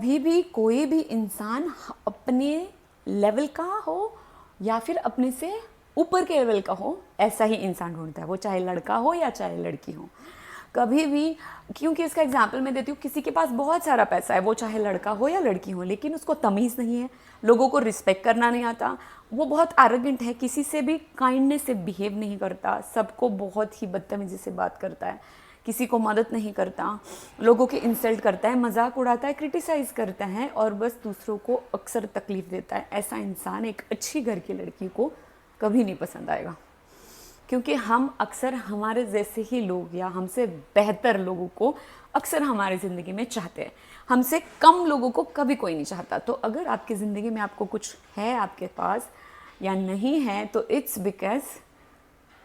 कभी भी कोई भी इंसान अपने लेवल का हो या फिर अपने से ऊपर के लेवल का हो, ऐसा ही इंसान ढूंढता है, वो चाहे लड़का हो या चाहे लड़की हो। कभी भी, क्योंकि इसका एग्जाम्पल मैं देती हूँ, किसी के पास बहुत सारा पैसा है, वो चाहे लड़का हो या लड़की हो, लेकिन उसको तमीज़ नहीं है, लोगों को रिस्पेक्ट करना नहीं आता, वो बहुत एरोगेंट है, किसी से भी काइंडनेस से बिहेव नहीं करता, सबको बहुत ही बदतमीजी से बात करता है, किसी को मदद नहीं करता, लोगों के इंसल्ट करता है, मजाक उड़ाता है, क्रिटिसाइज़ करता है और बस दूसरों को अक्सर तकलीफ़ देता है। ऐसा इंसान एक अच्छी घर की लड़की को कभी नहीं पसंद आएगा, क्योंकि हम अक्सर हमारे जैसे ही लोग या हमसे बेहतर लोगों को अक्सर हमारी ज़िंदगी में चाहते हैं, हमसे कम लोगों को कभी कोई नहीं चाहता। तो अगर आपकी ज़िंदगी में आपको कुछ है आपके पास या नहीं है, तो इट्स बिकॉज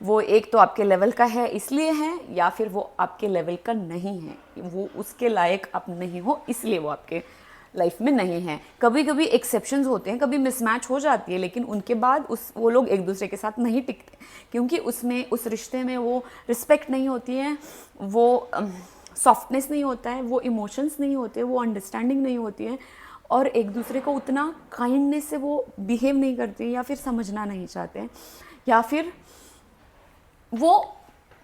वो एक तो आपके लेवल का है इसलिए है, या फिर वो आपके लेवल का नहीं है, वो उसके लायक आप नहीं हो इसलिए वो आपके लाइफ में नहीं है। कभी कभी एक्सेप्शंस होते हैं, कभी मिसमैच हो जाती है, लेकिन उनके बाद वो लोग एक दूसरे के साथ नहीं टिकते, क्योंकि उसमें उस रिश्ते में वो रिस्पेक्ट नहीं होती है, वो सॉफ्टनेस नहीं होता है, वो इमोशंस नहीं होते, वो अंडरस्टैंडिंग नहीं होती है, और एक दूसरे को उतना काइंडनेस से वो बिहेव नहीं करते, या फिर समझना नहीं चाहते, या फिर वो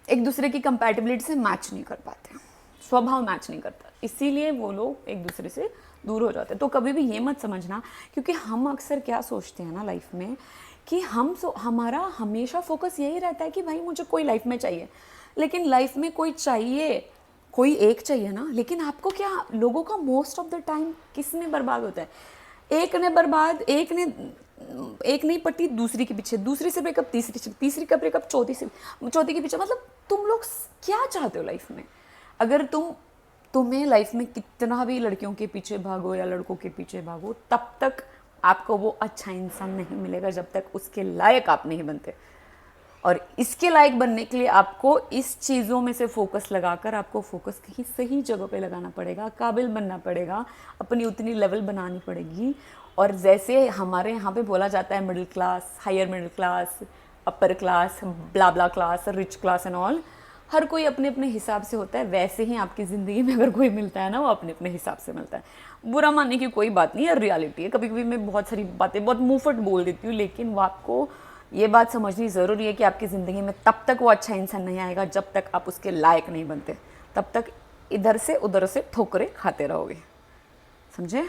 एक दूसरे की कंपैटिबिलिटी से मैच नहीं कर पाते, स्वभाव मैच नहीं करता, इसीलिए वो लोग एक दूसरे से दूर हो जाते हैं। तो कभी भी ये मत समझना, क्योंकि हम अक्सर क्या सोचते हैं ना लाइफ में कि हमारा हमेशा फोकस यही रहता है कि भाई मुझे कोई लाइफ में चाहिए, लेकिन लाइफ में कोई चाहिए, कोई एक चाहिए ना, लेकिन आपको क्या, लोगों का मोस्ट ऑफ द टाइम किस में बर्बाद होता है, एक नहीं पट्टी दूसरी के पीछे, दूसरी से ब्रेकअप तीसरी से, तीसरी का ब्रेकअप चौथी के पीछे। मतलब तुम लोग क्या चाहते हो लाइफ में? अगर तुम्हें लाइफ में कितना भी लड़कियों के पीछे भागो या लड़कों के पीछे भागो, तब तक आपको वो अच्छा इंसान नहीं मिलेगा जब तक उसके लायक आप नहीं बनते। और इसके लायक बनने के लिए आपको इस चीज़ों में से फोकस लगाकर आपको फोकस कहीं सही जगह पे लगाना पड़ेगा, काबिल बनना पड़ेगा, अपनी उतनी लेवल बनानी पड़ेगी। और जैसे हमारे यहाँ पे बोला जाता है middle class, higher middle class, upper class, blah blah class, rich class and all, हर कोई अपने अपने हिसाब से होता है, वैसे ही आपकी ज़िंदगी में अगर कोई मिलता है ना, वो अपने अपने हिसाब से मिलता है। बुरा मानने की कोई बात नहीं है, रियलिटी है। कभी कभी मैं बहुत सारी बातें बहुत मुंहफट बोल देती हूँ, लेकिन वो आपको ये बात समझनी ज़रूरी है कि आपकी ज़िंदगी में तब तक वो अच्छा इंसान नहीं आएगा जब तक आप उसके लायक नहीं बनते, तब तक इधर से उधर से ठोकरें खाते रहोगे, समझे?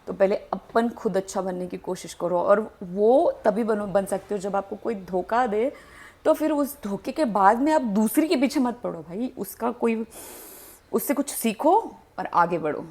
तो पहले अपन खुद अच्छा बनने की कोशिश करो, और वो तभी बन सकते हो जब आपको कोई धोखा दे, तो फिर उस धोखे के बाद में आप दूसरी के पीछे मत पड़ो भाई, उससे कुछ सीखो और आगे बढ़ो।